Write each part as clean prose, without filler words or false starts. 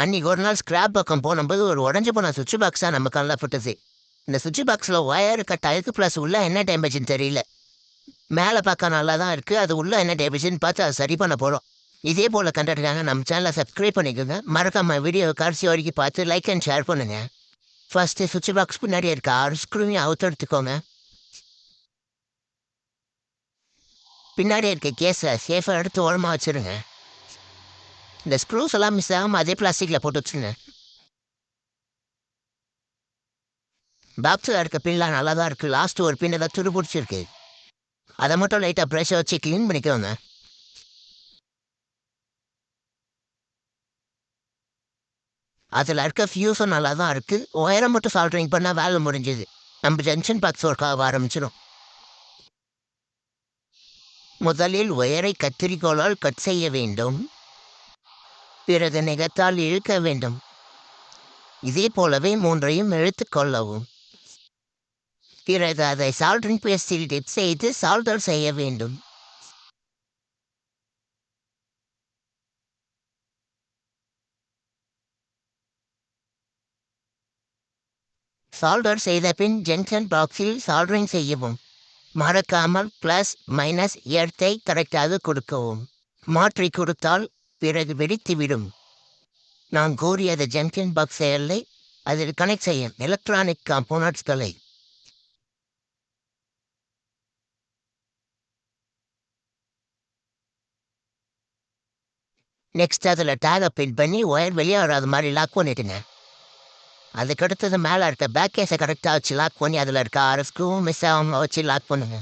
அன்றைக்கி ஒரு நாள் ஸ்க்ராப் பக்கம் போகும்போது ஒரு உடஞ்சி போன சுவிட்ச் பாக்ஸாக நம்ம கண்ணில் பட்டுது. இந்த சுவிட்ச் பாக்ஸில் ஒயர் கட் ஆயிருக்கு, ப்ளஸ் உள்ளே என்ன டேமேஜ்னு தெரியல. மேலே பார்க்க நல்லா தான் இருக்குது, அது உள்ளே என்ன டேமேஜ்னு பார்த்து அதை சரி பண்ண போகிறோம். இதே போல் கண்டென்ட்டுக்காக நம்ம சேனலை சப்ஸ்கிரைப் பண்ணிக்கோங்க. மறக்காம வீடியோ கடைசி வரைக்கும் பார்த்து லைக் அண்ட் ஷேர் பண்ணுங்கள். ஃபஸ்ட்டு சுவிட்ச் பாக்ஸ் பின்னாடி இருக்க 6 ஸ்க்ரூவையும் அவுத்தெடுத்துக்கோங்க. பின்னாடி இருக்க கேஸை சேஃபாக எடுத்து ஓரமாக வச்சுருங்க. இந்த ஸ்க்ரூஸ் எல்லாம் மிஸ் ஆகாமல் அதே பிளாஸ்டிக்கில் போட்டு வச்சுருங்க. பாக்ஸில் இருக்க பின்லாம் நல்லா தான் இருக்குது, லாஸ்ட்டு ஒரு பின் ஏதாவது துரு பிடிச்சிருக்கு. அதை மட்டும் லைட்டாக ப்ரெஷ்ஷை வச்சு க்ளீன் பண்ணிக்கோங்க. அதில் இருக்க ஃபியூஸும் நல்லா தான் இருக்குது, ஒயரை மட்டும் சால்ட்ரிங் பண்ணால் வேலை முடிஞ்சுது. நம்ம ஜங்ஷன் பாக்ஸ் ஒர்க்காக ஆரம்பிச்சிடும். முதலில் ஒயரை கத்திரிக்கோளால் கட் செய்ய வேண்டும், பிறகு நெகத்தால் இழுக்க வேண்டும். இதே போலவே 3ஐயும் இழுத்து கொள்ளவும். பிறகு அதை சால்ட்ரிங் பேஸ்டில் டிப் செய்து சால்டர் செய்ய வேண்டும். சால்டர் செய்த பின் ஜங்ஷன் பாக்ஸில் சால்டரிங் செய்யவும். மறக்காமல் ப்ளஸ் மைனஸ் எர்த்தை கரெக்டாக கொடுக்கவும். மாற்றி கொடுத்தால் பிறகு வெடித்துவிடும். நான் கூறியது ஜங்ஷன் பாக்ஸ் செயலை அதில் கனெக்ட் செய்யும் எலக்ட்ரானிக் காம்போனட்ஸ்களை. நெக்ஸ்ட் அதில் டேகை பின் பண்ணி ஒயர் வெளியே வராத மாதிரி லாக் பண்ணிட்டுங்க. அதுக்கடுத்தது மேலே இருக்க பேக் கேஸை கரெக்டாக வச்சு லாக் பண்ணி அதில் இருக்க 6 ஸ்க்ரூவும் மிஸ் ஆகாமல் வச்சு லாக் பண்ணுங்க.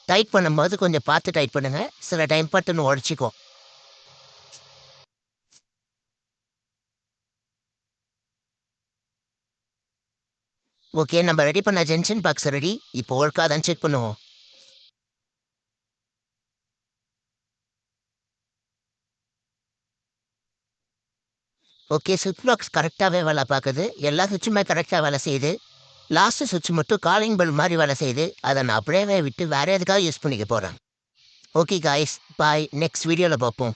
டைட் பண்ணும்போது கொஞ்சம் பார்த்து டைட் பண்ணுங்க, சில டைம் பட்டுன்னு உடச்சிக்கும். ஓகே, நம்ம ரெடி பண்ண ஜங்ஷன் பாக்ஸ் ரெடி. இப்போ ஒர்க்காக தான் செக் பண்ணுவோம். ஓகே, சுவிட்ச் பாக்ஸ் கரெக்டாகவே வேலை பார்க்குது, எல்லா சுவிட்சுமே கரெக்டாக வேலை செய்யுது. லாஸ்ட்டு சுவிட்ச் மட்டும் காலிங் பெல் மாதிரி வேலை செய்யுது, அதை நான் அப்படியே விட்டு வேறு எதுக்காக யூஸ் பண்ணிக்க போகிறேன். ஓகே காய்ஸ், பாய், நெக்ஸ்ட் வீடியோவில் பார்ப்போம்.